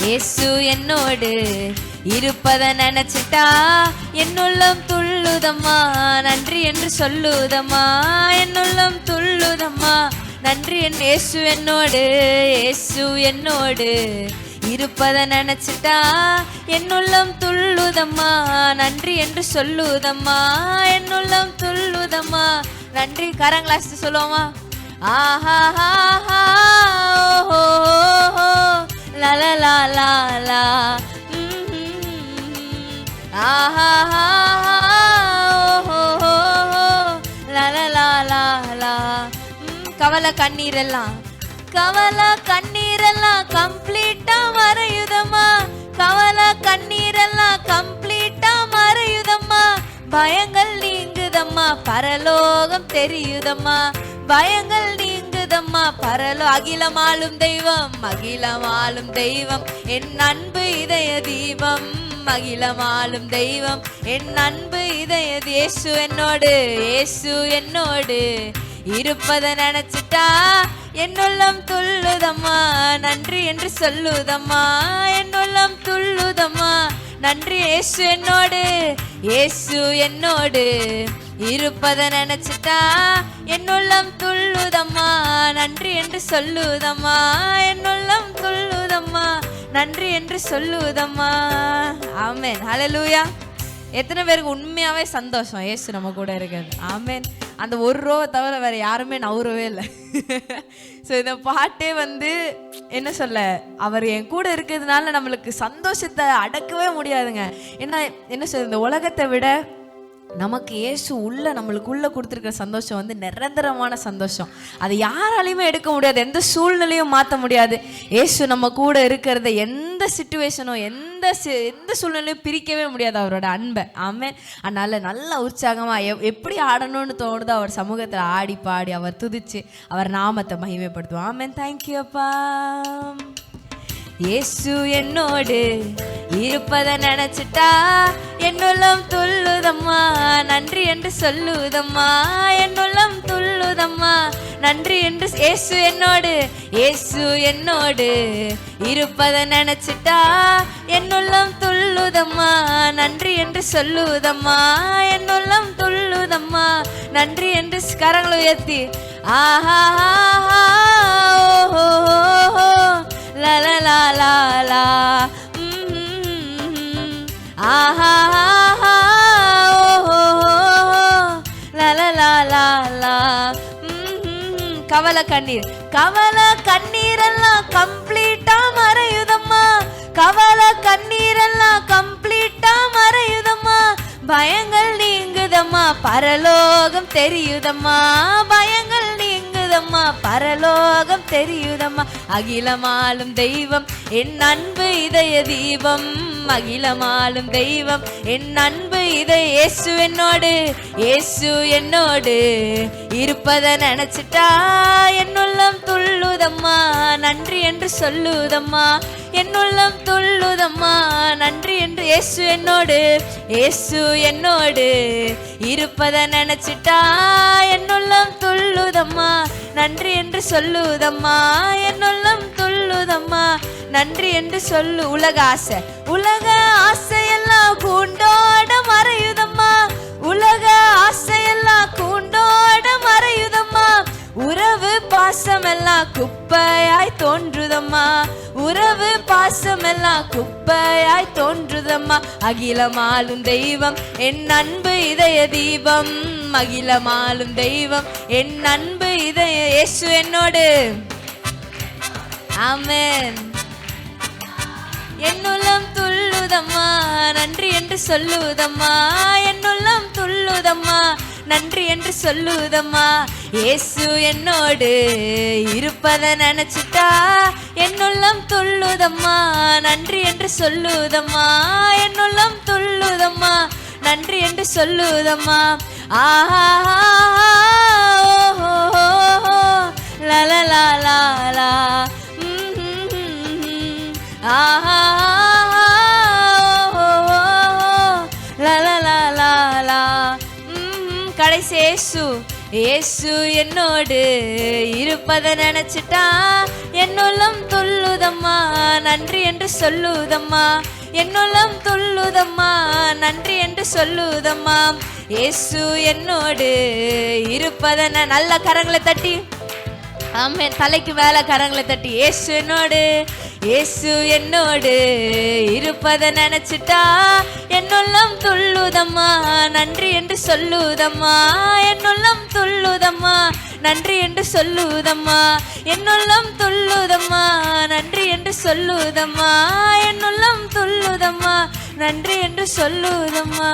இயேசு என்னோடு இருப்பத நினைச்சிட்டா என்னுள்ளம் துள்ளுதம்மா, நன்றி என்று சொல்லுதம்மா, என்னுள்ளம் துள்ளுதம்மா, நன்றி. இயேசு என்னோடு, இயேசு என்னோடு இருப்பத நினைச்சிட்டா என்னுள்ளம் துள்ளுதம்மா, நன்றி என்று சொல்லுதம்மா, என்னுள்ளம் துள்ளுதம்மா, நன்றி. கரங்களாசி சொல்லுவோமா? ஆஹா ஓஹோ லா லா லா லா லா, ஆஹா ஓஹோ லா லா லா லா லா. கவலை கண்ணீரெல்லாம், கவலை கண்ணீரெல்லாம் கம்ப்ளீட்டா மறையுதம்மா, கவலை கண்ணீரெல்லாம் கம்ப்ளீட்டா மறையுதம்மா, பயங்கள் நீங்குதம்மா, பரலோகம் தெரியுதம்மா, பயங்கள் நீங்குதம்மா, அகிலமாளும் தெய்வம், அகிலமாளும் தெய்வம், என் அன்பு இதய தீபம், அகிலமாளும் தெய்வம், என் அன்பு இதய. இயேசு என்னோடு, இயேசு என்னோடு இருப்பத நினைச்சிட்டா என்னுள்ளம் துள்ளுதம்மா, நன்றி என்று சொல்லுதம்மா, என்னுள்ளம் துள்ளுதம்மா, நன்றி. இயேசு என்னோடு, இயேசு என்னோடு இருப்பத நினைச்சிட்டா என்னுள்ளம் துள்ளுதம்மா, நன்றி என்று சொல்லுதம்மா, என்னுள்ளம் துள்ளுதம்மா, நன்றி என்று சொல்லுதம்மா. ஆமென், ஹல்லேலூயா. எத்தனை பேருக்கு உண்மையாவே சந்தோஷம் இயேசு நம்ம கூட இருக்கிறது? ஆமென். அந்த ஒரு ரோவை தவிர வேற யாருமே நவுறவே இல்லை. ஸோ இந்த பாட்டே என்ன சொல்ல, அவர் என் கூட இருக்கிறதுனால நம்மளுக்கு சந்தோஷத்தை அடக்கவே முடியாதுங்க. என்ன சொல்ல, இந்த உலகத்தை விட நமக்கு இயேசு நம்மளுக்குள்ள கொடுத்துருக்கிற சந்தோஷம் நிரந்தரமான சந்தோஷம். அதை யாராலையுமே எடுக்க முடியாது, எந்த சூழ்நிலையும் மாற்ற முடியாது. இயேசு நம்ம கூட இருக்கிறத எந்த சிச்சுவேஷனும் எந்த சூழ்நிலையும் பிரிக்கவே முடியாது அவரோட அன்பை. ஆமென். அதனால நல்ல உற்சாகமா எப்படி ஆடணும்னு தோணுதோ அவர் சமூகத்தில் ஆடி பாடி அவர் துதிச்சு அவர் நாமத்தை மகிமைப்படுத்துவோம். ஆமென். தேங்க்யூ அப்பா. இயேசு என்னோடு இருப்பத நினைச்சிட்டா என்னுள்ளம் துள்ளுதம்மா, நன்றி என்று சொல்லுதம்மா, என்னுள்ளம் துள்ளுதம்மா, நன்றி என்று. இயேசு என்னோடு, இயேசு என்னோடு இருப்பத நினைச்சிட்டா என்னுள்ளம் துள்ளுதம்மா, நன்றி என்று சொல்லுதம்மா, என்னுள்ளம் துள்ளுதம்மா, நன்றி என்று. கரங்களை உயர்த்தி ஆஹா ஓஹோ லா லா லா லா லா, ஆஹா ஓஹோ லா லா லா லா லா. கவலை கண்ணீர், கவலை கண்ணீரெல்லாம் கம்ப்ளீட்டா மறையுதம்மா, கவலை கண்ணீரெல்லாம் கம்ப்ளீட்டா மறையுதம்மா, பயங்கள் நீங்குதம்மா, பரலோகம் தெரியுதம்மா, பயங்கள் நீங்குதம்மா, பரலோகம் தெரியுதம்மா, அகிலமாளும் தெய்வம், என் அன்பு இதய தீபம், அகிலமாளும் தெய்வம், என் அன்பு இதய. இயேசு என்னோடு, இயேசு என்னோடு இருப்பத நினைச்சிட்டா என்னுள்ளம் துள்ளுதம்மா, நன்றி என்று சொல்லுதம்மா, என்னுள்ளம் துள்ளுதம்மா, நன்றி என்று. இயேசு என்னோடு, இயேசு என்னோடு இருப்பத நினைச்சிட்டா என்னுள்ளம் துள்ளுதம்மா, நன்றி என்று சொல்லுதம்மா, என்னுள்ளம் துள்ளுதம்மா, நன்றி என்று சொல்லு. உலக ஆசை, உலக ஆசையெல்லாம் கூண்டோட மறையுதம்மா, உலக ஆசையெல்லாம் கூண்டோட மறையுதம்மா, உறவு பாசமெல்லாம் குப்பையாய் தோன்றுதம்மா, உறவு பாசமெல்லாம் குப்பையாய் தோன்றுதம்மா, அகிலமாளும் தெய்வம், என் அன்பு இதய தீபம், அகிலமாளும் தெய்வம், என் அன்பு இதய. இயேசு என்னோடு. ஆமென். என்னுள்ளம் துள்ளுதம்மா, நன்றி என்று சொல்லுதம்மா, என்னுள்ளம் துள்ளுதம்மா, நன்றி என்று சொல்லுதம்மா. இயேசு என்னோடு இருப்பத நினைச்சிட்டா என்னுள்ளம் துள்ளுதம்மா, நன்றி என்று சொல்லுதம்மா, என்னுள்ளம் துள்ளுதம்மா, நன்றி என்று சொல்லுதம்மா. ஆஹா ஓஹோ லா லா லா லா லா, ஆஹா லா லா லா லா லா. கடைசி இயேசு, இயேசு என்னோடு இருப்பத நினைச்சிட்டா என்னுள்ளம் துள்ளுதம்மா, துள்ளுதம்மா, நன்றி என்று சொல்லுதம்மா. என்னுள்ளம் துள்ளுதம்மா, நன்றி என்று சொல்லுதம்மா. இயேசு என்னோடு இருப்பதன. நல்ல கரங்களை தட்டி ஆமென். தலைக்கு மேல கரங்களை தட்டி இயேசு என்னோடு, இயேசு என்னோடு இருப்பதை நினைச்சிட்டா என்னுள்ளம் துள்ளுதம்மா, நன்றி என்று சொல்லுதம்மா. என்னுள்ளம் துள்ளுதம்மா, நன்றி என்று சொல்லுதம்மா. என்னுள்ளம் துள்ளுதம்மா, நன்றி என்று சொல்லுதம்மா. என்னுள்ளம் துள்ளுதம்மா, நன்றி என்று சொல்லுதம்மா.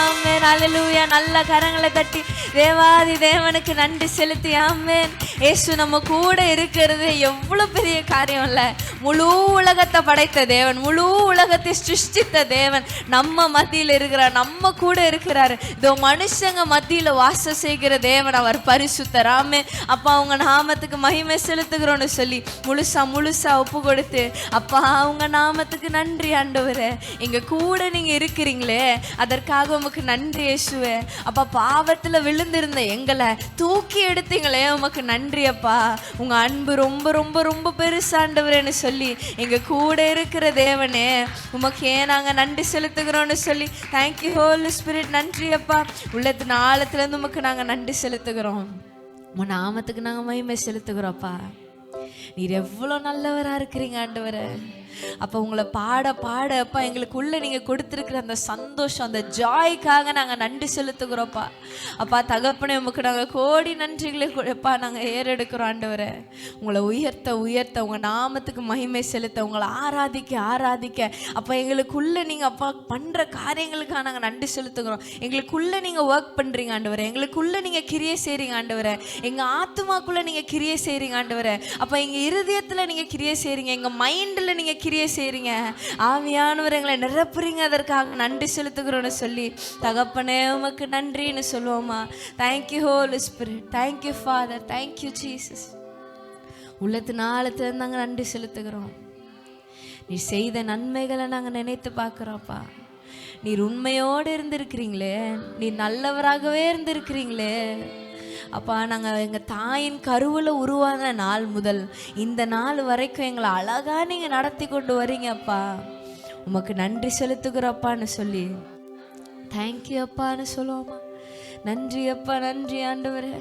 ஆமென். அல்லேலூயா. நல்ல கரங்களை தட்டி தேவாதி தேவனுக்கு நன்றி செலுத்தி ஆமென். இயேசு நம்ம கூட இருக்கிறது எவ்வளவு பெரிய காரியம் இல்ல. முழு உலகத்தை படைத்த தேவன், முழு உலகத்தை சிருஷ்டித்த தேவன் நம்ம மத்தியில் இருக்கிறார், நம்ம கூட இருக்கிறாரு. இதோ மனுஷங்க மத்தியில வாசம் செய்கிற தேவன் அவர் பரிசுத்தர். ஆமென். அப்பா அவங்க நாமத்துக்கு மகிமை செலுத்துகிறோன்னு சொல்லி முழுசா ஒப்பு கொடுத்து, அப்பா அவங்க நாமத்துக்கு நன்றி ஆண்டவரே. எங்க கூட நீங்க இருக்கிறீங்களே அதற்காக உமக்கு நன்றி இயேசுவே. அப்பா பாவத்துல விழுந்திருந்த எங்களை தூக்கி எடுத்தீங்களே உமக்கு நன்றி அப்பா. உங்க அன்பு ரொம்ப ரொம்ப ரொம்ப பெருசாண்டவரேன்னு சொல்லி எங்க கூட இருக்கிற தேவனே உமக்கு ஏன் நாங்க நன்றி செலுத்துகிறோம்னு சொல்லி தேங்க்யூ ஹோலி ஸ்பிரிட். நன்றி அப்பா. உள்ளத்தின் ஆழத்துல இருந்து உமக்கு நாங்க நன்றி செலுத்துகிறோம். உன் நாமத்துக்கு நாங்க மகிமை செலுத்துகிறோம்ப்பா. நீர் எவ்வளவு நல்லவரா இருக்கிறீங்க ஆண்டவரே. அப்போ உங்களை பாட பாட அப்பா எங்களுக்குள்ள நீங்க கொடுத்துருக்கிற அந்த சந்தோஷம், அந்த ஜாய்க்காக நாங்க நன்றி செலுத்துகிறோம்ப்பா. அப்பா தகப்பனே உமக்கு நாங்க கோடி நன்றிகளை அப்பா நாங்க ஏறெடுக்கிறோம் ஆண்டவரே. உங்களை உயர்த்த உயர்த்த உங்க நாமத்துக்கு மகிமை செலுத்த, உங்களை ஆராதிக்க ஆராதிக்க அப்பா எங்களுக்குள்ள நீங்க அப்பா பண்ற காரியங்களுக்காக நாங்க நன்றி செலுத்துகிறோம். எங்களுக்குள்ள நீங்க ஒர்க் பண்றீங்க ஆண்டவரே. எங்களுக்குள்ள நீங்க கிரியை செய்றீங்க ஆண்டவரே. எங்க ஆத்துமாக்குள்ள நீங்க கிரியை செய்றீங்க ஆண்டவரே. அப்ப எங்க இருதயத்துல நீங்க கிரியை செய்றீங்க, எங்க மைண்ட்ல நீங்க கிரியை செய்றீங்க. ஆவியானவர் எங்களை நிரப்புறீங்க, அதற்காக நன்றி செலுத்துகிறோன்னு சொல்லி தகப்பனே உமக்கு நன்றின்னு சொல்லுவோமா. Thank you holy spirit, thank you father, thank you Jesus. உள்ளத்தின் ஆழத்துல நாங்கள் நன்றி செலுத்துகிறோம். நீ செய்த நன்மைகளை நாங்கள் நினைத்து பார்க்குறோம்ப்பா. நீர் உண்மையோடு இருந்திருக்கிறீங்களே, நீர் நல்லவராகவே இருந்திருக்கிறீங்களே அப்பா. நாங்கள் எங்கள் தாயின் கருவில் உருவான நாள் முதல் இந்த நாள் வரைக்கும் எங்களை அழகாக நீங்கள் நடத்தி கொண்டு வரீங்க அப்பா. உமக்கு நன்றி செலுத்துகிறப்பான்னு சொல்லி தேங்க்யூ அப்பான்னு சொல்லுவோமா. நன்றி அப்பா, நன்றி ஆண்டவரே.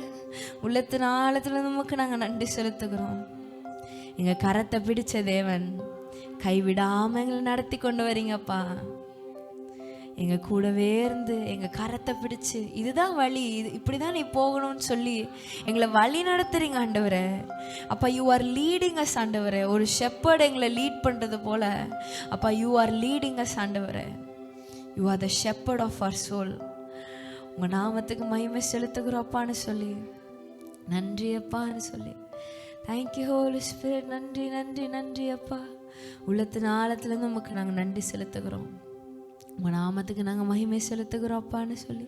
உள்ளத்தின் ஆழத்துல உமக்கு நாங்கள் நன்றி செலுத்துகிறோம். எங்கள் கரத்தை பிடிச்ச தேவன், கைவிடாமல் எங்களை நடத்தி கொண்டு வரீங்கப்பா. எங்கள் கூடவே இருந்து எங்கள் கரத்தை பிடிச்சு இதுதான் வழி, இப்படி தான் நீ போகணும்னு சொல்லி எங்களை வழி நடத்துறீங்க ஆண்டவரே. அப்பா யூ ஆர் லீடிங் அஸ் ஆண்டவரே. ஒரு ஷெப்பர்ட் எங்களை லீட் பண்ணுறது போல அப்பா யூ ஆர் லீடிங் அஸ் ஆண்டவரே. You are the shepherd of our soul. உங்கள் நாமத்துக்கு மகிமை செலுத்துகிறோப்பான்னு சொல்லி நன்றி அப்பான்னு சொல்லி தேங்க்யூ ஹோலி ஸ்பிரிட். நன்றி நன்றி நன்றி அப்பா. உள்ளத்தின் ஆழத்துலேருந்து நமக்கு நாங்கள் நன்றி செலுத்துகிறோம். உங்கள் நாமத்துக்கு நாங்கள் மகிமை செலுத்துகிறோம் அப்பான்னு சொல்லி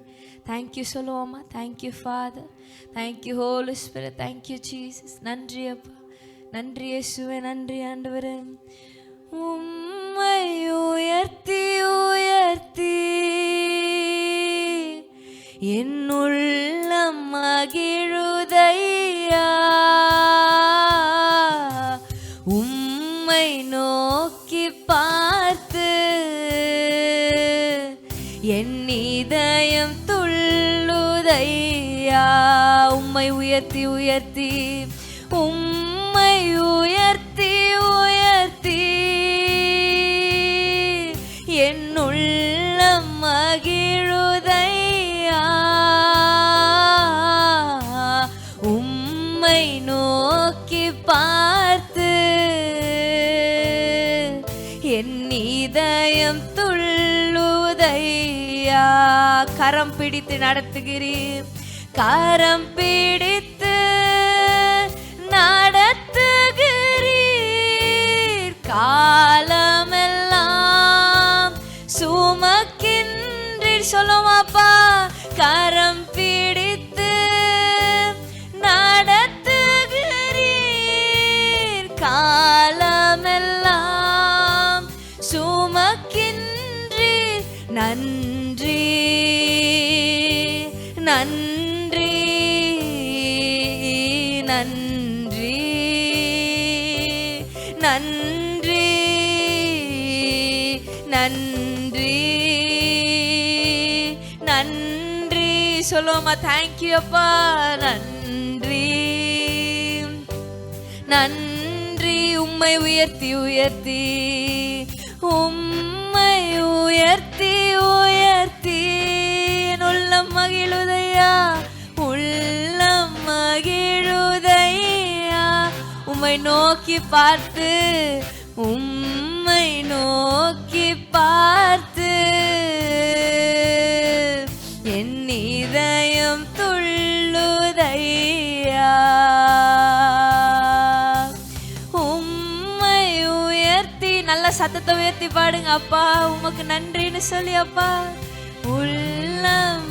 தேங்க்யூ சொல்லுவோம்மா. Thank you father, thank you holy spirit, thank you Jesus. நன்றி அப்பா, நன்றி இயேசுவே, நன்றி ஆண்டவரே. உம்மை உயர்த்தி உயர்த்தி என்னுள்ளம் மகிழுதையா. உம்மை நோக்கி பார்த்து என் இதயம் துள்ளுதையா. உம்மை உயர்த்தி உயர்த்தி, உம்மை உயர்த்தி உயர்த்தி என் உள்ளம் மகிழுதையா. உம்மை நோக்கி பார்த்து என் இதயம் துள்ளுதையா. கரம் பிடித்து நடத்துகிறீர், கரம் பிடித்து நடத்துகிறீர். காலமெல்லாம் சுமக்கின்றீர். சொல்லுவாப்பா, கரம் பிடித்து நடத்துகிறீர். காலமெல்லாம் சுமக்கின்றீர். நன்றி நன்றி நன்றி நன்றி நன்றி நன்றி சொல்லுவோமா? தேங்க்யூ அப்பா. நன்றி நன்றி. உம்மை உயர்த்தி உயர்த்தி உம்மை உயர்த்தி உயர்த்தி என் உள்ளம் மகிழுதையா, உள்ளம் மகிழுதையா. உம்மை நோக்கி பார்த்து உம்மை நோக்கி பார்த்து என் இதயம் துள்ளுதையா. உம்மை உயர்த்தி நல்ல சத்தத்தை உயர்த்தி பாடுங்க அப்பா. உமக்கு நன்றின்னு சொல்லி அப்பா. உள்ளம்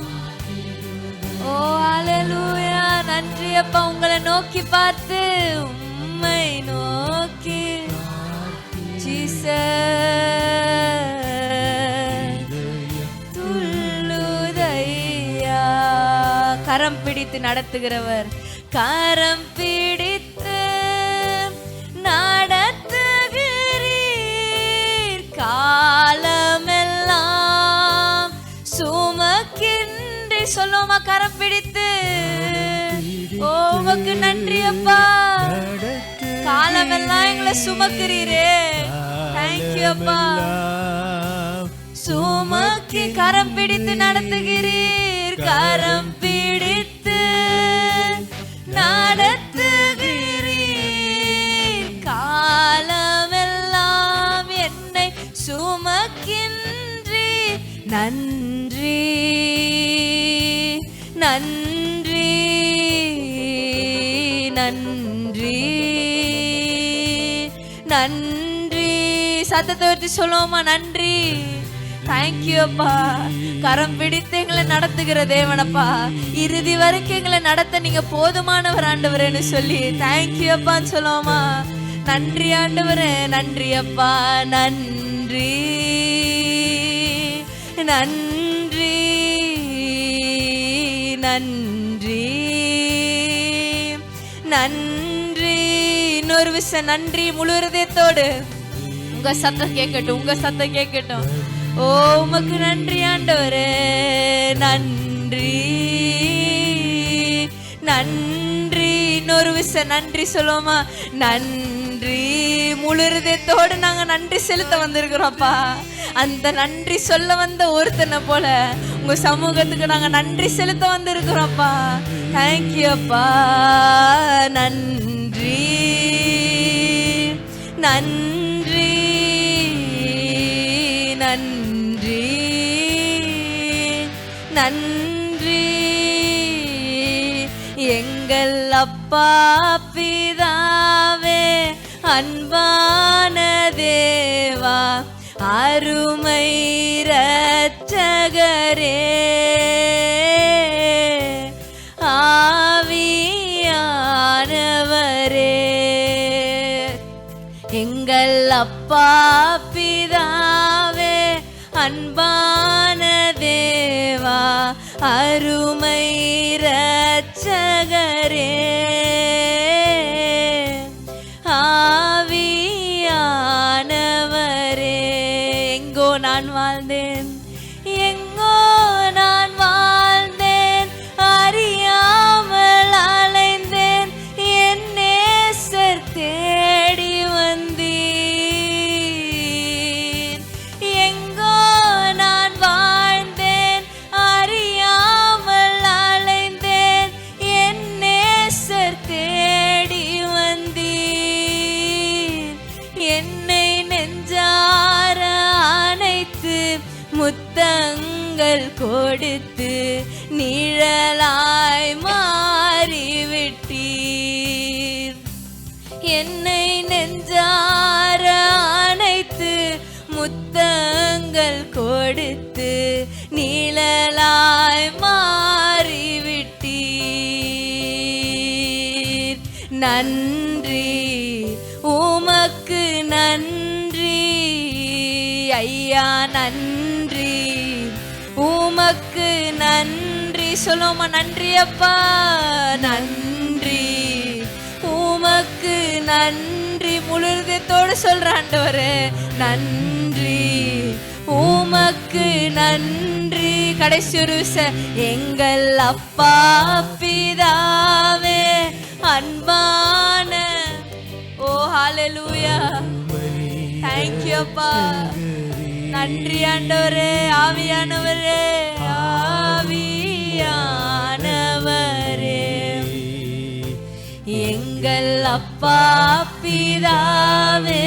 ஓ அல்லேலூயா. நன்றி அப்பா. உங்களை நோக்கி பார்த்து உம்மை நோக்கி துள்ளுதையா. கரம் பிடித்து நடத்துகிறவர், கரம் பிடித்து நடத்துகிறீர், காலமெல்லாம் சுமக்கின்றி. சொல்லுமா? கரம் பிடித்து. ஓ உமக்கு நன்றி அப்பா. காலமெல்லாம் எங்களை சுமக்கிறீரே. தேங்க்யூ அப்பா. சுமக்கி கரம் பிடித்து நடத்துகிறீர், கரம் பிடித்து நடத்துகிறீர், காலமெல்லாம் என்னை சுமக்கின்றி. நன்றி நன்றி நன்றி நன்றி. சத்தத்தை வச்சு சொல்லுவோமா? நன்றி. தேங்க்யூ அப்பா. கரம் பிடித்து எங்களை நடத்துகிற தேவனப்பா. இறுதி வரைக்கும் எங்களை நடத்த நீங்க போதுமானவர் ஆண்டவரேன்னு சொல்லி தேங்க்யூ அப்பான்னு சொல்லுவோமா? நன்றி ஆண்டவரே. நன்றி அப்பா. நன்றி நன்றி நன்றி நன்றி. இன்னொரு விஷயம் நன்றி முழு இதயத்தோடு. உங்க சத்தம் கேட்கட்டும், உங்க சத்தம் கேட்கட்டும். ஓ உமக்கு நன்றி ஆண்டவரே. நன்றி நன்றி. இன்னொரு விஷயம் நன்றி சொல்லுவோமா? நன்றி முழு இதயத்தோடு நாங்க நன்றி செலுத்த வந்திருக்கிறோம்ப்பா. அந்த நன்றி சொல்ல வந்த ஒருத்தனை போல உங்க சமூகத்துக்கு நாங்க நன்றி செலுத்த வந்திருக்கிறோம்ப்பா. தேங்க்யூ அப்பா. நன்றி நன்றி நன்றி நன்றி. எங்கள் அப்பா பிதாவே, அன்பான தேவா, அருமை இரட்சகரே, ஆவியானவரே. எங்கள் அப்பா பிதாவே, அன்பான தேவா, அருமை இரட்சகரே, ஆவியானவரே. எங்கோ நான் வாழ்ந்தேன், எங்கோ நான் வாழ்ந்தேன், அறியாமல் அலைந்தேன், என் நேசர் தேடி வந்தீர். எங்கோ நான் வாழ்ந்தேன், அறியாமல் அலைந்தேன், என் நேசர் தேடி வந்தீர். என்னை நெஞ்சார அணைத்து முத்தங்கள் கொடுத்து நிழலாய் மாறிவிட்டீர். என்னை நெஞ்சார அணைத்து முத்தங்கள் கொடுத்து நிழலாய் மாறிவிட்டீர். நன்றி உமக்கு நன்றி ஐயா. நன்றி உமக்கு நன்றி சொல்லுமா? நன்றி அப்பா. நன்றி உமக்கு நன்றி. முழு இதயத்தோடு சொல்ற ஆண்டவரே. நன்றி உமக்கு நன்றி. கடைசி ஒரு விஷயம், எங்கள் அப்பா பிதாவே அன்பான. ஓ ஹalleluya, thank you அப்பா. நன்றி ஆண்டவரே. ஆவியானவரே, ஆவியானவரே, எங்கள் அப்பா பிதாவே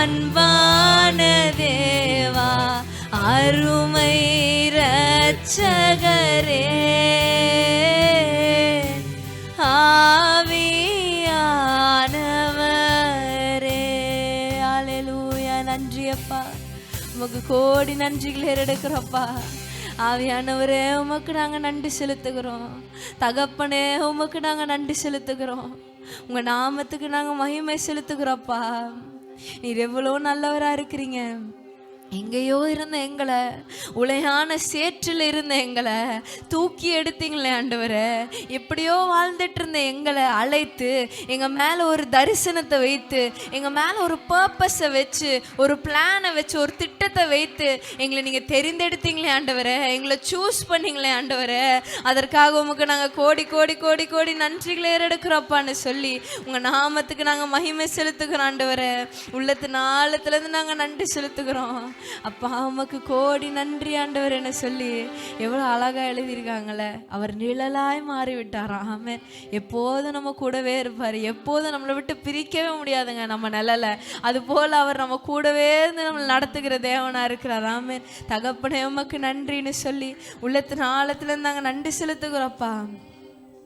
அன்பான தேவா அருமை இரட்சகரே ஆவியானவரே. ஹல்லேலூயா. நன்றி அப்பா, உமக்கு கோடி நன்றிகளை ஏறெடுக்கிறோப்பா. ஆவியானவரே, உமக்கு நாங்கள் நன்றி செலுத்துகிறோம். தகப்பனே, உமக்கு நாங்கள் நன்றி செலுத்துகிறோம். உங்கள் நாமத்துக்கு நாங்கள் மகிமை செலுத்துகிறோப்பா. நீர் எவ்வளோ நல்லவராக இருக்கிறீங்க. எங்கேயோ இருந்த எங்களை, உளையான சேற்றில் இருந்த எங்களை தூக்கி எடுத்தீங்களே ஆண்டவரே. எப்படியோ வாழ்ந்துட்டு இருந்த எங்களை அழைத்து எங்கள் மேலே ஒரு தரிசனத்தை வைத்து, எங்கள் மேலே ஒரு பர்பஸை வச்சு, ஒரு பிளானை வச்சு, ஒரு திட்டத்தை வைத்து எங்களை நீங்கள் தெரிந்தெடுத்தீங்களே ஆண்டவரே. எங்களை சூஸ் பண்ணிங்களே ஆண்டவரே. அதற்காக உமக்கு நாங்கள் கோடி கோடி கோடி கோடி நன்றிகளை ஏறெடுக்கிறோப்பான்னு சொல்லி உங்கள் நாமத்துக்கு நாங்கள் மகிமை செலுத்துகிறோம் ஆண்டவரே. உள்ளத்தின் ஆழத்துலேருந்து நாங்கள் நன்றி செலுத்துகிறோம் அப்பா. உமக்கு கோடி நன்றி ஆண்டவர் என்ன சொல்லி எவ்வளோ அழகாக எழுதியிருக்காங்களே. அவர் நிழலாய் மாறிவிட்டாராம். ஆமென். எப்போதும் நம்ம கூடவே இருப்பார். எப்போதும் நம்மளை விட்டு பிரிக்கவே முடியாதுங்க நம்ம நிழலை. அதுபோல் அவர் நம்ம கூடவே இருந்து நம்மளை நடத்துகிற தேவனாக இருக்கிறார். ஆமென். தகப்பனே, உமக்கு நன்றின்னு சொல்லி உள்ளத்தின் ஆழத்துலேருந்து நாங்கள் நன்றி செலுத்துகிறோப்பா.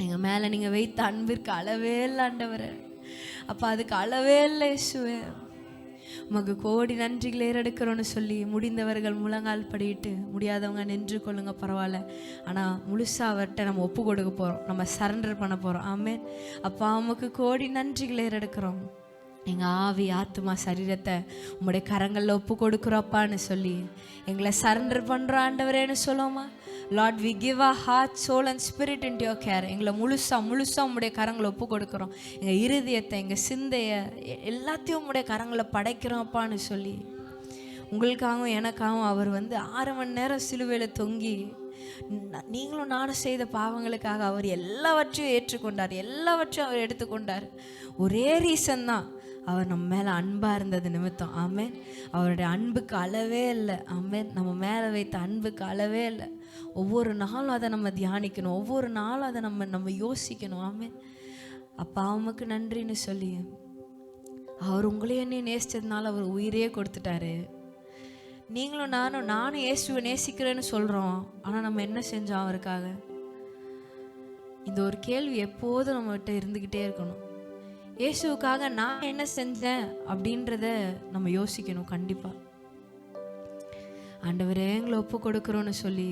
எங்கள் மேலே நீங்கள் வைத்த அன்பிற்கு அளவே இல்லை ஆண்டவர். அப்பா, அதுக்கு அளவே இல்லை இயேசுவே. உமக்கு கோடி நன்றிகளை ஏறெடுக்கிறோன்னு சொல்லி முடிந்தவர்கள் முழங்கால் படிட்டு, முடியாதவங்க நின்று கொள்ளுங்க, பரவாயில்ல. ஆனால் முழுசாக அவர்கிட்ட நம்ம ஒப்பு கொடுக்க போகிறோம், நம்ம சரண்டர் பண்ண போகிறோம். ஆமென். அப்பா, உமக்கு கோடி நன்றிகளை ஏறெடுக்கிறோம். எங்கள் ஆவி, ஆத்மா, சரீரத்தை உம்முடைய கரங்களில் ஒப்பு கொடுக்குறோப்பான்னு சொல்லி எங்களை சரண்டர் பண்ணுறோம் ஆண்டவரேன்னு சொல்லுவோமா. Lord, we give our heart, soul and spirit into your care. எங்களை முழுசாக உம்முடைய கரங்களை ஒப்பு கொடுக்குறோம். எங்கள் இருதயத்தை, எங்கள் சிந்தையை எல்லாத்தையும் உம்முடைய கரங்களை படைக்கிறோம்ப்பான்னு சொல்லி உங்களுக்காகவும் எனக்காகவும் அவர் 6 மணி நேரம் சிலுவையில் தொங்கி நீங்களும் நானும் செய்த பாவங்களுக்காக அவர் எல்லாவற்றையும் ஏற்றுக்கொண்டார். எல்லாவற்றையும் அவர் எடுத்துக்கொண்டார். ஒரே ரீசன் தான், அவர் நம்ம மேலே அன்பாக இருந்தது நிமித்தம். ஆமென். அவருடைய அன்புக்கு அளவே இல்லை. ஆமென். நம்ம மேலே வைத்த அன்புக்கு அளவே இல்லை. ஒவ்வொரு நாளும் அதை நம்ம தியானிக்கணும். ஒவ்வொரு நாளும் அதை நம்ம யோசிக்கணும். ஆமென். அப்பா, உமக்கு நன்றின்னு சொல்லி அவர் உங்களையே நேசித்ததுனால அவர் உயிரே கொடுத்துட்டாரு. நீங்களும் நானும் இயேசுவை நேசிக்கிறேன்னு சொல்கிறோம். ஆனால் நம்ம என்ன செஞ்சோம் அவருக்காக? இந்த ஒரு கேள்வி எப்போதும் நம்மகிட்ட இருந்துக்கிட்டே இருக்கணும். இயேசுவுக்காக நான் என்ன செஞ்சேன் அப்படின்றத நம்ம யோசிக்கணும். கண்டிப்பாக ஆண்டவரே, எங்களை ஒப்பு கொடுக்குறோன்னு சொல்லி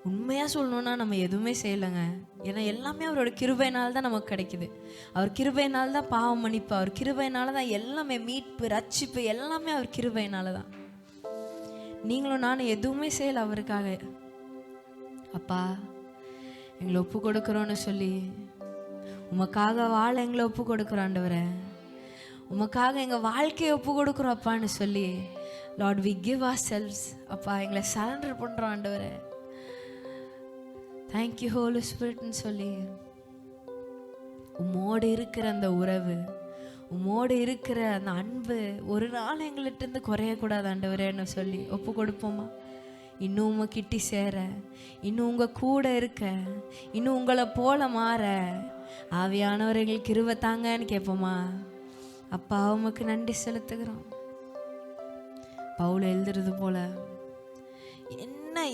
உண்மையாக சொல்லணுன்னா நம்ம எதுவுமே செய்யலைங்க. ஏன்னா எல்லாமே அவரோட கிருபையினால் தான் நமக்கு கிடைக்குது. அவர் கிருபையினால் தான் பாவம் மன்னிப்பு, அவர் கிருபையினால தான் எல்லாமே, மீட்பு, ரட்சிப்பு எல்லாமே அவர் கிருபையினால தான். நீங்களும் நானும் எதுவுமே செய்யலை அவருக்காக. அப்பா, எங்களை ஒப்பு கொடுக்குறோன்னு சொல்லி உமக்காக வாழ எங்களை ஒப்பு கொடுக்குறோம் ஆண்டவரே. உமக்காக எங்கள் வாழ்க்கையை ஒப்பு கொடுக்குறோம் அப்பான்னு சொல்லி லார்ட், வி கிவ் ourselves. அப்பா, எங்களை சரண்டர் பண்ணுறோம் ஆண்டவரே. தேங்க்யூ ஹோலி ஸ்பிரிட்னு சொல்லி உம்மோடு இருக்கிற அந்த உறவு, உம்மோடு இருக்கிற அந்த அன்பு ஒரு நாள் எங்கள்கிட்ட குறையக்கூடாது ஆண்டவரேன்னு சொல்லி ஒப்பு கொடுப்போமா. இன்னும் உங்க கிட்டி சேர, இன்னும் உங்கள் கூட இருக்க, இன்னும் உங்களை போல மாற ஆவியானவர்கள் கிருபை தாங்கன்னு கேட்போமா. அப்பா, உமக்கு நன்றி செலுத்துகிறோம். பவுல் எழுதுறது போல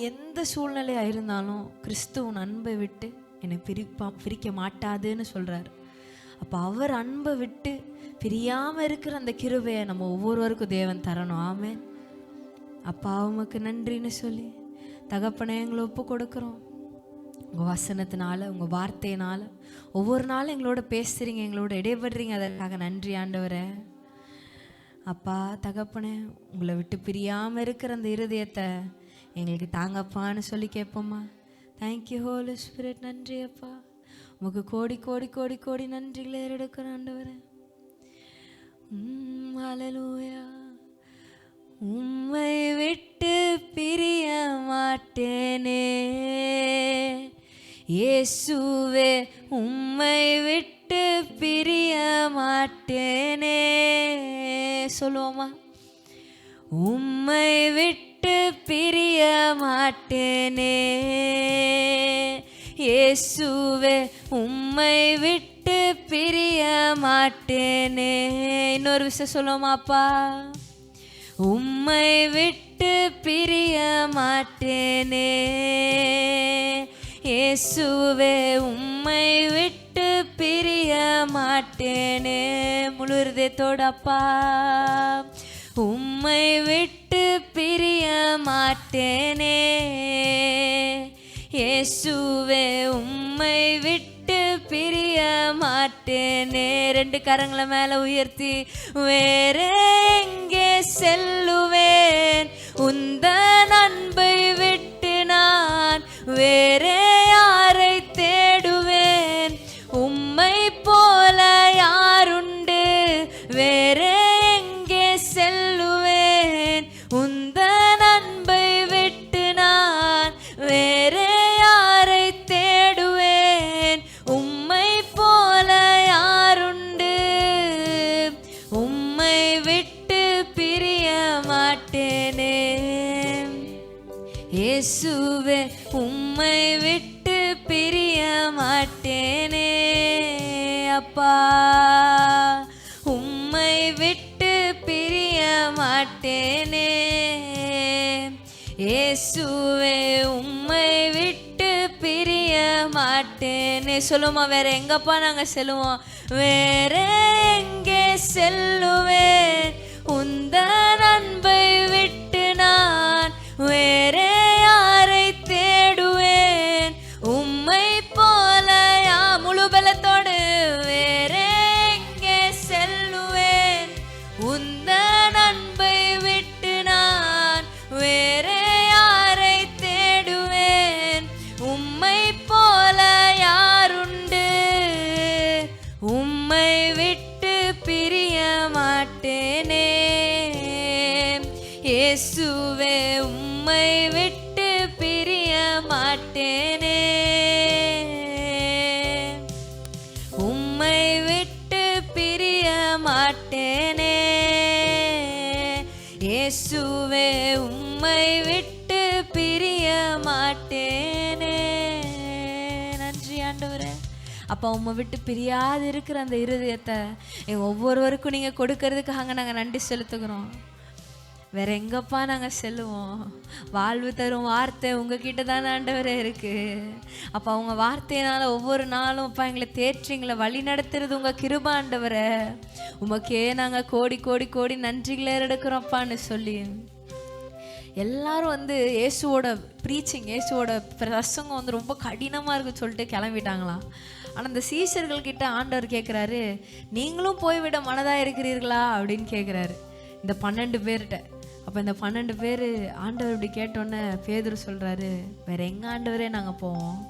எந்த சூழ்நிலையாக இருந்தாலும் கிறிஸ்துவின் அன்பை விட்டு என்னை பிரிக்க மாட்டாதுன்னு சொல்கிறார். அப்போ அவர் அன்பை விட்டு பிரியாமல் இருக்கிற அந்த கிருபையை நம்ம ஒவ்வொருவருக்கும் தேவன் தரணும். ஆமென். அப்பா, உமக்கு நன்றின்னு சொல்லி தகப்பனை எங்களை ஒப்பு கொடுக்குறோம். உங்கள் வசனத்தினால, உங்கள் வார்த்தையினால் ஒவ்வொரு நாளும் எங்களோட பேசுகிறீங்க, எங்களோட இடைபடுறீங்க. அதற்காக நன்றி ஆண்டவரே. அப்பா, தகப்பனே, உங்களை விட்டு பிரியாமல் இருக்கிற அந்த இருதயத்தை எங்களுக்கு தாங்கப்பான்னு சொல்லி கேட்போம்மா. Thank you holy spirit. நன்றி அப்பா. உமக்கு கோடி கோடி கோடி கோடி நன்றிகளை ஏறெடுக்கிறோம் ஆண்டவரே. ஹல்லேலூயா. உம்மை மாட்டேனே. இயேசுவே உம்மை விட்டு பிரிய மாட்டேனே. சொல்லுவோமா? உம்மை விட்டு பிரிய மாட்டேனே. இயேசுவே உம்மை விட்டு பிரிய மாட்டேனே. இன்னொரு விஷயம் சொல்லுவோமாப்பா? உம்மை விட்டு பிரிய மாட்டேனே. இயேசுவே உம்மை விட்டு பிரிய மாட்டேனே. முழு இருதயத்தோட அப்பா, உம்மை விட்டு பிரிய மாட்டேனே. இயேசுவே உம்மை விட்டு பிரிய மாட்டேனே. ரெண்டு கரங்களை மேல உயர்த்தி, வேற எங்கே செல்லுவேன் உந்தன் அன்பை விட்டு நான், வேற யாரை தேடுவேன் உம்மை போல யாருண்டு, வேற எங்கே செல்லுவேன் உந்தன் அன்பை விட்டு நான், வேற யாரை தேடுவேன் உம்மை போல யாருண்டு, உம்மை விட்டு பிரிய மாட்டேனே. இயேசுவே உம்மை விட்டு பிரிய மாட்டேனே. அப்பா உம்மை விட்டு பிரிய மாட்டேனே. இயேசுவே உம்மை விட்டு பிரிய மாட்டேனே. சொல்லுமா? வேற எங்கப்பா நாங்க செல்லுவோம்? வேற எங்கே செல்லுவேன் உந்தன் அன்பை விட்டு நான், வேற யாரை தேடுவேன் உம்மை போல முழு பலத்தோடு, வேற எங்கே செல்லுவேன் உந்தன் அன்பை விட்டு நான், வேற யாரை தேடுவேன் உம்மை போல யாருண்டு, உம்மை விட்டு பிரிய மாட்டேனே. இயேசுவே உம்மை விட்டு பிரிய மாட்டேனே. உம்மை விட்டு பிரிய மாட்டேனே. இயேசுவே உம்மை விட்டு பிரிய மாட்டேனே. நன்றி ஆண்டவரே. அப்பா, உம்மை விட்டு பிரியாது இருக்கிற அந்த இருதயத்தை எங்கள் ஒவ்வொருவருக்கும் நீங்கள் கொடுக்கறதுக்காக நாங்கள் நன்றி செலுத்துகிறோம். வேற எங்கப்பா நாங்கள் செல்லுவோம்? வாழ்வு தரும் வார்த்தை உங்ககிட்ட தானே ஆண்டவரே இருக்குது. அப்போ அவங்க வார்த்தையினால் ஒவ்வொரு நாளும் அப்பா எங்களை தேற்றிங்களை வழி நடத்துறது உங்கள் கிருபை ஆண்டவரே. உமக்கே நாங்கள் கோடி கோடி கோடி நன்றிகளை எடுக்கிறோம்ப்பான்னு சொல்லி எல்லாரும் இயேசுவோட ப்ரீச்சிங், இயேசுவோட பிரசங்கம் ரொம்ப கடினமாக இருக்குன்னு சொல்லிட்டு கிளம்பிட்டாங்களாம். ஆனால் இந்த சீஷர்கள்கிட்ட ஆண்டவர் கேட்குறாரு, நீங்களும் போய்விட மனதாக இருக்கிறீர்களா அப்படின்னு கேட்குறாரு இந்த 12 பேர்கிட்ட. அப்போ இந்த 12 பேர் ஆண்டவர் இப்படி கேட்டோன்னே பேதுரு சொல்கிறாரு, வேற எங்க ஆண்டவரே நாங்கள் போவோம்?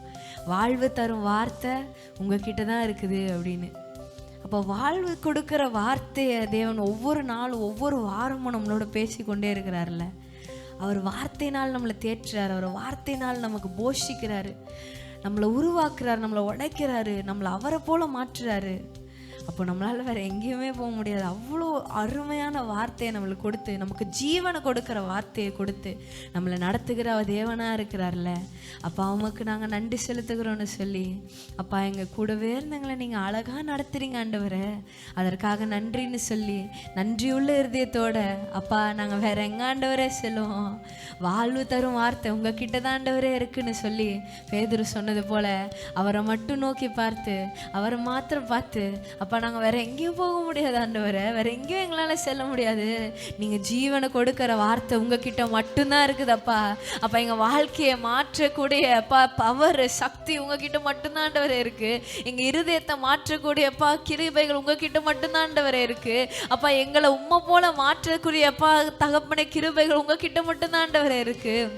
வாழ்வு தரும் வார்த்தை உங்ககிட்ட தான் இருக்குது அப்படின்னு. அப்போ வாழ்வு கொடுக்குற வார்த்தையை தேவன் ஒவ்வொரு நாளும் ஒவ்வொரு வாரமும் நம்மளோட பேசி கொண்டே இருக்கிறார்ல. அவர் வார்த்தையினால் நம்மளை தேற்றுறாரு, அவர் வார்த்தையினால் நமக்கு போஷிக்கிறாரு, நம்மளை உருவாக்குறாரு, நம்மளை உடைக்கிறாரு, நம்மளை அவரை போல மாற்றுறாரு. அப்போ நம்மளால் வேறு எங்கேயுமே போக முடியாது. அவ்வளோ அருமையான வார்த்தையை நம்மளுக்கு கொடுத்து, நமக்கு ஜீவனை கொடுக்குற வார்த்தையை கொடுத்து நம்மளை நடத்துகிற தேவனாக இருக்கிறார்ல. அப்போ அவனுக்கு நாங்கள் நன்றி செலுத்துகிறோன்னு சொல்லி, அப்பா எங்கள் கூடவே இருந்தவங்களை நீங்கள் அழகாக நடத்துகிறீங்க ஆண்டவரே, அதற்காக நன்றின்னு சொல்லி நன்றியுள்ள இருதயத்தோட அப்பா நாங்கள் வேற எங்க ஆண்டவரே செல்லுவோம்? வாழ்வு தரும் வார்த்தை உங்ககிட்ட தான் ஆண்டவரே இருக்குன்னு சொல்லி பேதுரு சொன்னது போல அவரை மட்டும் நோக்கி பார்த்து, அவரை மாத்திரம் பார்த்து, அப்பா நாங்கள் வேற எங்கேயும் போக முடியாது ஆண்டவரே, வேற எங்கேயும் எங்களால் செல்ல முடியாது, நீங்கள் ஜீவனை கொடுக்குற வார்த்தை உங்ககிட்ட மட்டும்தான் இருக்குதப்பா. அப்போ எங்கள் வாழ்க்கையை மாற்றக்கூடிய அப்பா பவர் சக்தி உங்ககிட்ட மட்டும்தான் ஆண்டவரே இருக்குது. எங்கள் இருதயத்தை மாற்றக்கூடிய அப்பா கிருபைகள் உங்ககிட்ட மட்டும்தான் ஆண்டவரே இருக்குது. அப்பா எங்களை உம்மை போல மாற்றக்கூடிய அப்பா தகப்பனை கிருபைகள் உங்ககிட்ட மட்டும்தான் ஆண்டவரே இருக்குது.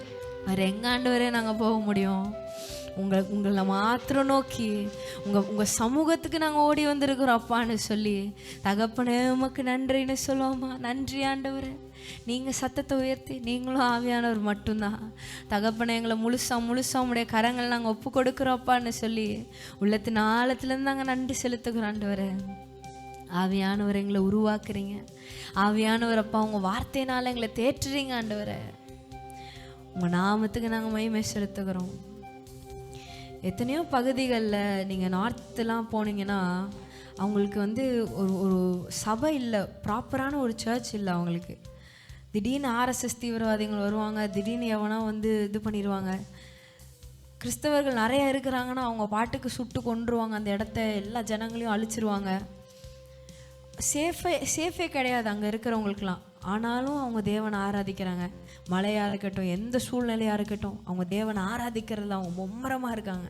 வேற எங்க ஆண்டவரே நாங்கள் போக முடியும்? உங்களை மாத்திரம் நோக்கி உங்கள் சமூகத்துக்கு நாங்கள் ஓடி வந்திருக்கிறோம் அப்பான்னு சொல்லி தகப்பனே உமக்கு நன்றின்னு சொல்லுவோம்மா. நன்றி ஆண்டவரே. நீங்கள் சத்தத்தை உயர்த்தி நீங்களும் ஆவியானவர் மட்டும்தான் தகப்பனை எங்களை முழுசாக உடைய கரங்கள் நாங்கள் ஒப்பு கொடுக்குறோப்பான்னு சொல்லி உள்ளத்தின் ஆழத்துலேருந்து நாங்கள் நன்றி செலுத்துக்கிறோம் ஆண்டவரே. ஆவியானவர் எங்களை உருவாக்குறீங்க. ஆவியானவர் அப்பா உங்கள் வார்த்தையினால் எங்களை தேற்றுறீங்க ஆண்டவரே. உங்கள் நாமத்துக்கு நாங்கள் மகிமை செலுத்துகிறோம். எத்தனையோ பகுதிகளில் நீங்கள் நார்த்துலாம் போனீங்கன்னா அவங்களுக்கு ஒரு சபை இல்லை, ப்ராப்பரான ஒரு சர்ச் இல்லை அவங்களுக்கு. திடீர்னு ஆர்எஸ்எஸ் தீவிரவாதிகள் வருவாங்க, திடீர்னு எவனா இது பண்ணிடுவாங்க. கிறிஸ்தவர்கள் நிறைய இருக்கிறாங்கன்னா அவங்க பாட்டுக்கு சுட்டு கொன்றுவாங்க, அந்த இடத்த எல்லா ஜனங்களையும் அழிச்சிருவாங்க. சேஃபே கிடையாது அங்கே இருக்கிறவங்களுக்கெல்லாம். ஆனாலும் அவங்க தேவனை ஆராதிக்கிறாங்க. மழையாக இருக்கட்டும், எந்த சூழ்நிலையாக இருக்கட்டும், அவங்க தேவனை ஆராதிக்கிறதுல அவங்க மும்முரமாக இருக்காங்க.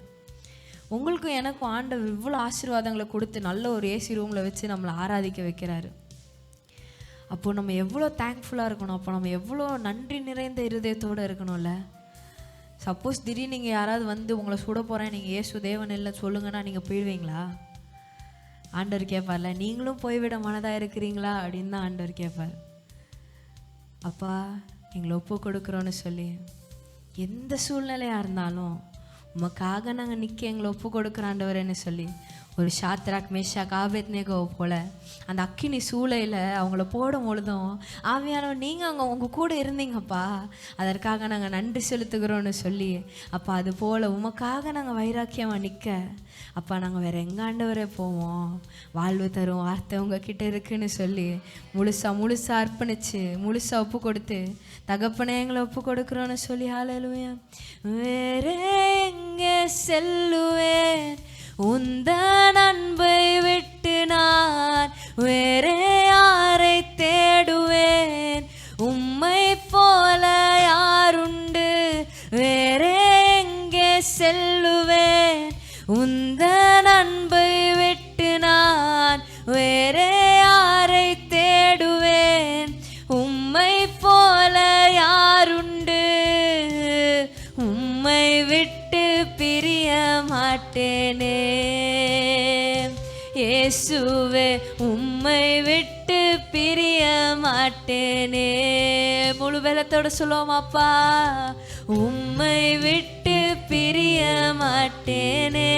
உங்களுக்கும் எனக்கும் ஆண்டவர் இவ்வளோ ஆசீர்வாதங்களை கொடுத்து நல்ல ஒரு ஏசி ரூமில் வச்சு நம்மளை ஆராதிக்க வைக்கிறாரு. அப்போது நம்ம எவ்வளோ தேங்க்ஃபுல்லாக இருக்கணும், அப்போ நம்ம எவ்வளோ நன்றி நிறைந்த இருதயத்தோடு இருக்கணும்ல. சப்போஸ் திடீர்னு நீங்கள் யாராவது உங்களை சுட போகிறேன், நீங்கள் ஏசு தேவன் இல்லை சொல்லுங்கன்னா நீங்கள் போயிடுவீங்களா? ஆண்டவர் கேட்பார்ல, நீங்களும் போய்விட மனதாக இருக்கிறீங்களா அப்படின்னு தான் ஆண்டவர் கேட்பார். அப்பா எங்களை ஒப்பு கொடுக்குறோன்னு சொல்லி எந்த சூழ்நிலையாக இருந்தாலும் உமக்காக நாங்கள் நிற்க எங்களை ஒப்பு கொடுக்குற ஆண்டவரேன்னு சொல்லி ஒரு ஷாத்ராக் மேஷாக் ஆபேத்நேகோ போல் அந்த அக்கினி சூளையில் அவங்கள போடும் பொழுதும் ஆவியானவர் நீங்கள் அங்கே உங்கள் கூட இருந்தீங்கப்பா, அதற்காக நாங்கள் நன்றி செலுத்துகிறோன்னு சொல்லி அப்பா அது போல் உமக்காக நாங்கள் வைராக்கியமாக நிற்க அப்பா நாங்கள் வேறு எங்கே ஆண்டவரே போவோம். வாழ்வு தரும் வார்த்தை உங்ககிட்ட இருக்குன்னு சொல்லி முழுசாக அர்ப்பணித்து முழுசாக ஒப்பு கொடுத்து தகப்பனே எங்களை ஒப்பு கொடுக்குறோன்னு சொல்லி ஹல்லேலூயா. வேறே எங்கே செல்லுவேன் உந்தன் அன்பை விட்டு நான், வேறே யாரை தேடுவேன் உம்மை போல யாருண்டு? வேறே எங்கே செல்லுவேன் உந்தன் அன்பை விட்டு நான், வேறே யாரை தேடுவேன் உம்மை போல யாருண்டு? உம்மை விட்டு பிரிய மாட்டேனே இயேசுவே, உம்மை விட்டு பிரிய மாட்டேனே. முழு பலத்தோட சொல்லுவோமாப்பா, உம்மை விட்டு பிரிய மாட்டேனே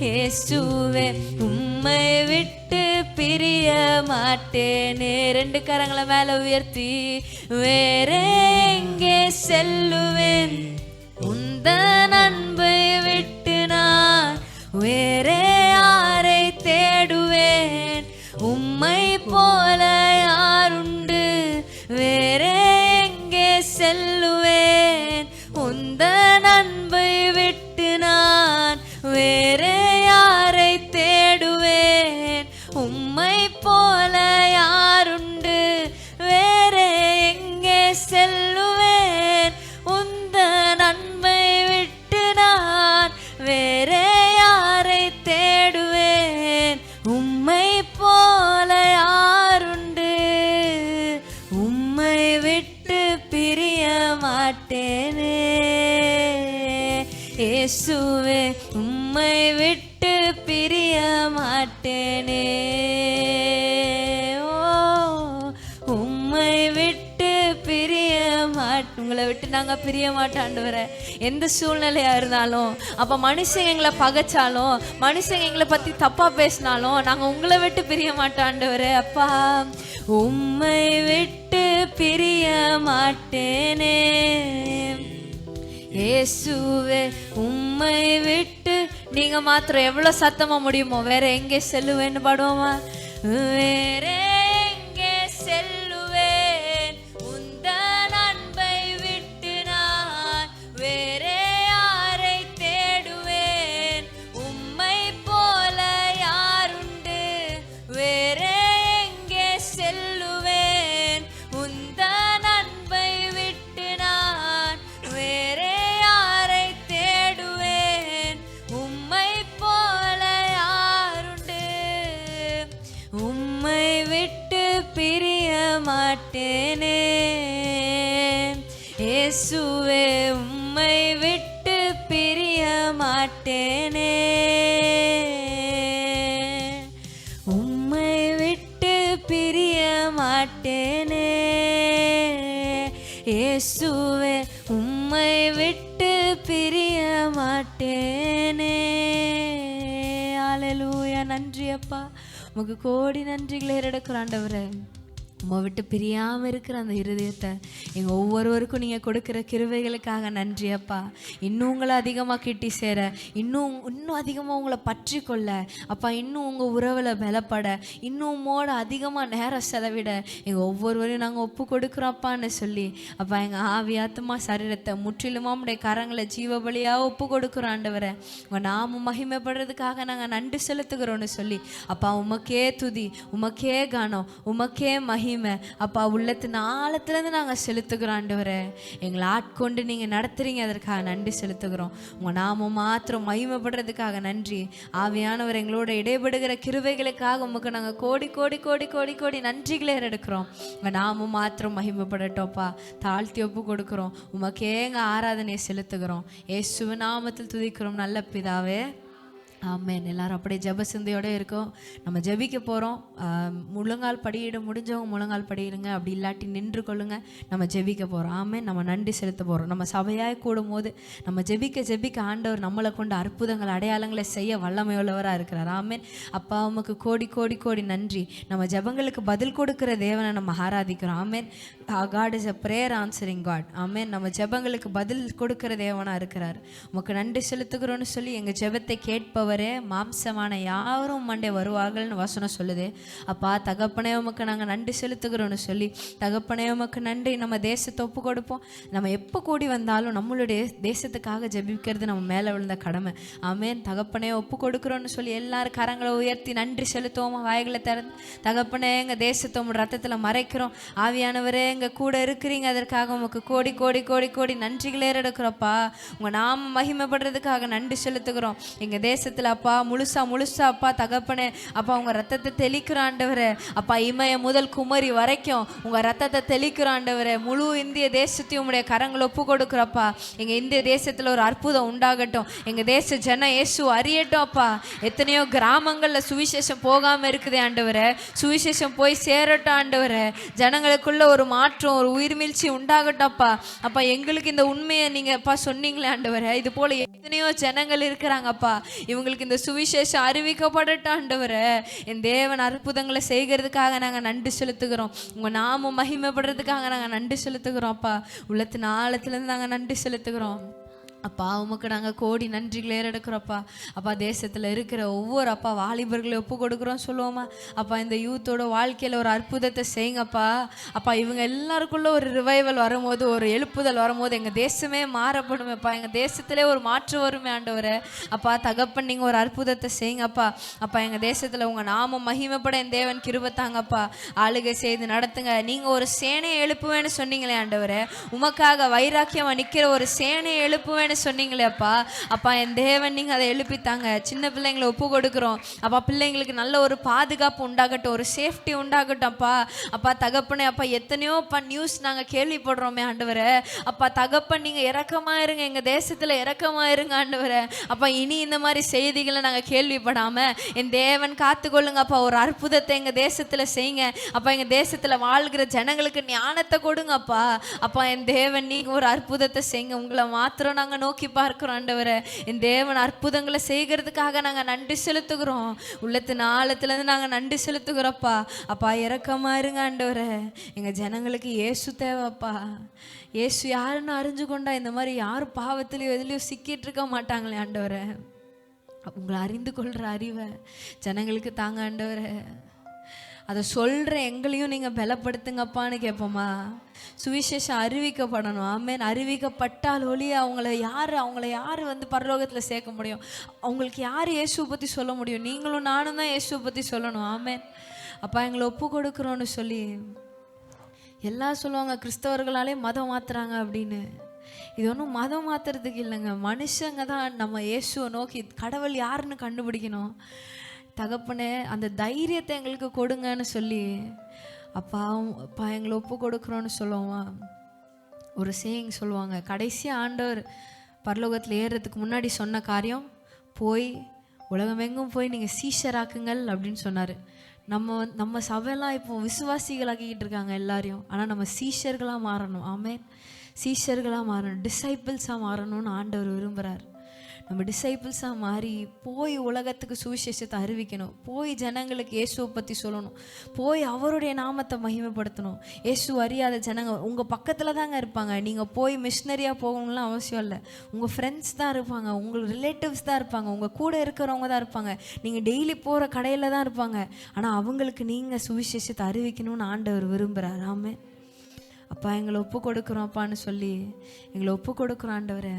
இயேசுவே, உம்மை விட்டு பிரிய மாட்டேனே. ரெண்டு கரங்களை மேலே உயர்த்தி வேறே எங்கே செல்லுவேன் உந்தன் அன்பை விட்டு நான், வேறே யாரை தேடுவேன் உம்மை போல யாருண்டு? வேறே எங்கே செல்லுவேன் உந்தன் அன்பை விட்டு நான், வேறே யாரை தேடுவேன் உம்மை போல யாருண்டு? வேறே எங்கே செல்லுவேன் உந்தன் அன்பை விட்டு நான், வேறே யாரை தேடுவேன் உம்மை போல யாருண்டு? உம்மை விட்டு பிரிய மாட்டேனே இயேசுவே, உம்மை விட்டு பிரிய மாட்டேனே. உம்மை விட்டு பிரிய உங்களை விட்டு நாங்கள் பிரிய மாட்டோம் ஆண்டவரே. எந்த சூழ்நிலையாக இருந்தாலும், அப்போ மனுஷங்க எங்களை பகைச்சாலும், மனுஷங்க எங்களை பற்றி தப்பாக பேசினாலும் நாங்கள் உங்களை விட்டு பிரிய மாட்டோம் ஆண்டவரே. அப்பா உம்மை விட்டு பிரிய மாட்டேனே இயேசுவே, உம்மை விட்டு. நீங்கள் மாத்திரம் எவ்வளோ சத்தமாக முடியுமோ வேற எங்கே செல்லுவேன்னு பாடுவோமா? வேறே எங்கே செல்லுவேன் உந்தன் அன்பை விட்டு நான், வேறே யாரை தேடுவேன் உம்மை போல யாருண்டு? வேறே எங்கே செல்லுவேன் உந்தன் அன்பை விட்டு நான், வேறே யாரை தேடுவேன் உம்மை போல யாருண்டு? உம்மை விட்டு பிரிய மாட்டேனே இயேசுவே, உம்மை விட்டு இயேசுவே உம்மை விட்டு பிரிய மாட்டேனே. அல்லேலூயா. நன்றி அப்பா, உமக்கு கோடி நன்றிகளை ஏறெடுக்கிறோம் ஆண்டவரே. உம்மை விட்டு பிரியாமல் இருக்கிற அந்த இருதயத்தை எங்கள் ஒவ்வொருவருக்கும் நீங்கள் கொடுக்குற கிருபைகளுக்காக நன்றி அப்பா. இன்னும் உங்களை அதிகமாக கிட்டி சேர, இன்னும் அதிகமாக உங்களை பற்றி கொள்ள அப்பா, இன்னும் உங்கள் உறவில் பலப்பட, இன்னும் உம்மோட அதிகமாக நேரம் செலவிட எங்கள் ஒவ்வொருவரையும் நாங்கள் ஒப்பு கொடுக்குறோப்பான்னு சொல்லி அப்பா, எங்கள் ஆவியாத்மா சரீரத்தை முற்றிலுமா உடைய கரங்களை ஜீவபலியாக ஒப்பு கொடுக்குறோம் ஆண்டவரை. உங்கள் நாம மகிமைப்படுறதுக்காக நாங்கள் நன்றி செலுத்துகிறோன்னு சொல்லி அப்பா, உமக்கே துதி, உமக்கே கானம், உமக்கே மகிமை அப்பா உள்ளத்தின் ஆழத்துலேருந்து நாங்கள் செலுத்துகிறோம் ஆண்டவரே. எங்களை ஆட்கொண்டு நீங்கள் நடத்துறீங்க, அதற்காக நன்றி செலுத்துகிறோம். உங்கள் நாம மாத்திரம் மகிமைப்படுறதுக்காக நன்றி. ஆவியானவர் எங்களோட இடைபடுகிற கிருபைகளுக்காக உமக்கு நாங்கள் கோடி கோடி கோடி கோடி கோடி நன்றிகளே எடுக்கிறோம். உங்கள் நாம மாத்திரம் மகிமைப்படட்டோப்பா. தாழ்த்தி ஒப்பு கொடுக்குறோம், உமக்கே எங்கள் ஆராதனையை செலுத்துகிறோம். இயேசுவின் நாமத்தில் துதிக்கிறோம் நல்ல பிதாவே, ஆமென். எல்லாரும் அப்படியே ஜெப சிந்தையோடு இருக்கோம். நம்ம ஜெபிக்க போகிறோம். முழங்கால் படியிட முடிஞ்சவங்க முழங்கால் படியிடுங்க, அப்படி இல்லாட்டி நின்று கொள்ளுங்க. நம்ம ஜெபிக்க போகிறோம். ஆமென். நம்ம நன்றி செலுத்த போகிறோம். நம்ம சபையாய் கூடும் போது நம்ம ஜெபிக்க ஆண்டவர் நம்மளை கொண்டு அற்புதங்கள் அடையாளங்களை செய்ய வல்லமையுள்ளவராக இருக்கிறார். ஆமென். அப்பா உமக்கு கோடி கோடி கோடி நன்றி. நம்ம ஜெபங்களுக்கு பதில் கொடுக்குற தேவனை நம்ம ஆராதிக்கிறோம். ஆமென். God is a prayer answering God. ஆமென். நம்ம ஜெபங்களுக்கு பதில் கொடுக்குற தேவனாக இருக்கிறார். உமக்கு நன்றி செலுத்துகிறோன்னு சொல்லி எங்கள் ஜெபத்தை கேட்பவர் மாம்சமான யாரும் மண்டே வருவார்கள்னு வசனம் சொல்லுது. அப்பா தகப்பனே உமக்கு நாங்கள் நன்றி செலுத்துகிறோன்னு சொல்லி தகப்பனே உமக்கு நன்றி. நம்ம தேசத்தை ஒப்பு கொடுப்போம். நம்ம எப்போ கூடி வந்தாலும் நம்மளுடைய தேசத்துக்காக ஜெபிக்கிறது நம்ம மேலே விழுந்த கடமை. ஆமென். தகப்பனே ஒப்பு கொடுக்குறோன்னு சொல்லி எல்லாரும் கரங்களை உயர்த்தி நன்றி செலுத்துவோம். வாய்களை திறந்து தகப்பனே எங்கள் தேசத்தை உங்கள் ரத்தத்தில் மறைக்கிறோம். ஆவியானவரே எங்கள் கூட இருக்கிறீங்க, அதற்காக உமக்கு கோடி கோடி கோடி கோடி நன்றிகளே எடுக்கிறோப்பா. உங்கள் நாம மகிமைப்படுறதுக்காக நன்றி செலுத்துகிறோம். எங்கள் தேசத்தில் அப்பா முழுசா அப்பா தகப்பனே அப்பா உங்கள் ரத்தத்தை தெளிக்கிற ஆண்டவரே. அப்பா இமய முதல் குமரி வரைக்கும் உங்கள் ரத்தத்தை தெளிக்கிற ஆண்டவரே. முழு இந்திய தேசத்தையும் உங்களுடைய கரங்களை ஒப்பு கொடுக்குறப்பா. எங்கள் இந்திய தேசத்தில் ஒரு அற்புதம் உண்டாகட்டும். எங்கள் தேச ஜன இயேசு அறியட்டும் அப்பா. எத்தனையோ கிராமங்களில் சுவிசேஷம் போகாமல் இருக்குதே ஆண்டவரே, சுவிசேஷம் போய் சேரட்டும் ஆண்டவரே. ஜனங்களுக்குள்ள ஒரு மாற்றம், ஒரு உயிர்மீழ்ச்சி உண்டாகட்டும் அப்பா. அப்பா எங்களுக்கு இந்த உண்மையை நீங்கள் அப்பா சொன்னீங்களே ஆண்டவரே. இது போல எத்தனையோ ஜனங்கள் இருக்கிறாங்கப்பா, இவங்களுக்கு இந்த சுவிசேஷம் அறிவிக்கப்படட்டும் ஆண்டவரே. என் தேவன் அற்புதங்களை செய்கிறதுக்காக நாங்கள் நன்றி செலுத்துகிறோம். உங்கள் நாம மகிமைப்படுறதுக்காக நாங்கள் நன்றி செலுத்துகிறோம் அப்பா. உள்ளத்தின் ஆழத்துலேருந்து நாங்கள் நன்றி செலுத்துகிறோம் அப்பா. உமக்கு நாங்கள் கோடி நன்றிகளை ஏறெடுக்கிறோப்பா. அப்பா தேசத்தில் இருக்கிற ஒவ்வொரு அப்பா வாலிபர்களையும் ஒப்பு கொடுக்குறோம் சொல்லுவோமா. அப்பா இந்த யூத்தோட வாழ்க்கையில் ஒரு அற்புதத்தை செய்யுங்கப்பா. அப்பா இவங்க எல்லாருக்குள்ள ஒரு ரிவைவல் வரும்போது, ஒரு எழுப்புதல் வரும்போது எங்கள் தேசமே மாறப்படுமேப்பா. எங்கள் தேசத்திலே ஒரு மாற்றம் வருமே ஆண்டவரே. அப்பா தகப்பன் நீங்கள் ஒரு அற்புதத்தை செய்யுங்கப்பா. அப்பா எங்கள் தேசத்தில் உங்கள் நாம மகிமைப்பட என் தேவன் கிருபத்தாங்கப்பா. ஆளுகை செய்து நடத்துங்க. நீங்கள் ஒரு சேனையை எழுப்புவேன்னு சொன்னீங்களே ஆண்டவரே. உமக்காக வைராக்கியமாக நிற்கிற ஒரு சேனையை எழுப்புவேன் சொன்னீங்களே அப்பா. அப்பா என் தேவன் நீங்க அதை எழுப்பித்தாங்க. சின்ன பிள்ளைங்களை ஒப்பு கொடுக்குறோம் அப்பா. பிள்ளைங்களுக்கு நல்ல ஒரு பாதுகாப்பு உண்டாகட்டும், ஒரு சேஃப்டி உண்டாகட்டும் அப்பா. அப்பா தகப்பனே அப்பா எத்தனையோ நியூஸ் நாங்கள் கேள்விப்படுறோமே ஆண்டவரே. அப்பா தகப்பன் நீங்க இரக்கமா இருங்க, எங்க தேசத்துல இரக்கமா இருங்க ஆண்டவரே. அப்பா இனி இந்த மாதிரி செய்திகளை நாங்கள் கேள்விப்படாம என் தேவன் காத்துக்கொள்ளுங்க அப்பா. ஒரு அற்புதத்தை எங்க தேசத்துல செய்யுங்க அப்பா. எங்க தேசத்துல வாழ்கிற ஜனங்களுக்கு ஞானத்தை கொடுங்கப்பா. அப்பா என் தேவன் நீங்க ஒரு அற்புதத்தை செய்யுங்க. உங்களை மாத்திரம் நாங்கள் நோக்கி பார்க்கிறோம் ஆண்டவரே. என் தேவன் அற்புதங்களை செய்கிறதுக்காக நாங்கள் நன்றி செலுத்துகிறோம். உள்ளத்தின் ஆழத்துலேருந்து நாங்கள் நன்றி செலுத்துகிறோப்பா. அப்பா இரக்கமா இருங்க ஆண்டவரே. எங்கள் ஜனங்களுக்கு இயேசு தேவைப்பா. இயேசு யாருன்னு அறிஞ்சு கொண்டா இந்த மாதிரி யாரும் பாவத்திலையோ எதுலையோ சிக்கிட்டு இருக்க மாட்டாங்களே ஆண்டவரே. உங்களை அறிந்து கொள்கிற அறிவை ஜனங்களுக்கு தாங்க ஆண்டவரே. அதை சொல்கிற எங்களையும் நீங்கள் பலப்படுத்துங்கப்பான்னு கேட்போமா. சுவிசேஷம் அறிவிக்கப்படணும். ஆமென். அறிவிக்கப்பட்டால் ஒழிய அவங்கள யார் வந்து பரலோகத்தில் சேர்க்க முடியும்? அவங்களுக்கு யார் இயேசுவை பற்றி சொல்ல முடியும்? நீங்களும் நானும் தான் இயேசுவை பற்றி சொல்லணும். ஆமென். அப்பா எங்களை ஒப்பு கொடுக்குறோன்னு சொல்லி எல்லாம் சொல்லுவாங்க, கிறிஸ்தவர்களாலே மதம் மாற்றுறாங்க அப்படின்னு. இது ஒன்றும் மதம் மாற்றுறதுக்கு இல்லைங்க. மனுஷங்க தான் நம்ம இயேசுவை நோக்கி கடவுள் யாருன்னு கண்டுபிடிக்கணும். தகப்பனே அந்த தைரியத்தை எங்களுக்கு கொடுங்கன்னு சொல்லி அப்பா எங்களை ஒப்பு கொடுக்குறோன்னு சொல்லுவோம். ஒரு சேயிங் சொல்லுவாங்க, கடைசி ஆண்டவர் பரலோகத்தில் ஏறுறதுக்கு முன்னாடி சொன்ன காரியம், போய் உலகமெங்கும் போய் நீங்கள் சீஷராக்குங்கள் அப்படின்னு சொன்னார். நம்ம சபையெல்லாம் இப்போ விசுவாசிகளாக்கிட்டு இருக்காங்க எல்லாரையும். ஆனால் நம்ம சீஷர்களாக மாறணும். ஆமென். சீஷர்களாக மாறணும், டிசைபிள்ஸாக மாறணும்னு ஆண்டவர் விரும்புகிறார். நம்ம டிசைபிள்ஸாக மாறி போய் உலகத்துக்கு சுவிசேஷத்தை அறிவிக்கணும். போய் ஜனங்களுக்கு இயேசுவை பற்றி சொல்லணும். போய் அவருடைய நாமத்தை மகிமைப்படுத்தணும். இயேசு அறியாத ஜனங்க உங்கள் பக்கத்தில் தாங்க இருப்பாங்க. நீங்கள் போய் மிஷினரியாக போகணும்லாம் அவசியம் இல்லை. உங்கள் ஃப்ரெண்ட்ஸ் தான் இருப்பாங்க, உங்கள் ரிலேட்டிவ்ஸ் தான் இருப்பாங்க, உங்கள் கூட இருக்கிறவங்க தான் இருப்பாங்க, நீங்கள் டெய்லி போகிற கடையில் தான் இருப்பாங்க. ஆனால் அவங்களுக்கு நீங்கள் சுவிசேஷத்தை அறிவிக்கணும்னு ஆண்டவர் விரும்புகிறார். ஆமென். அப்பா, எங்களை ஒப்பு கொடுக்குறோம் அப்பான்னு சொல்லி எங்களை ஒப்பு கொடுக்குறோம் ஆண்டவரே.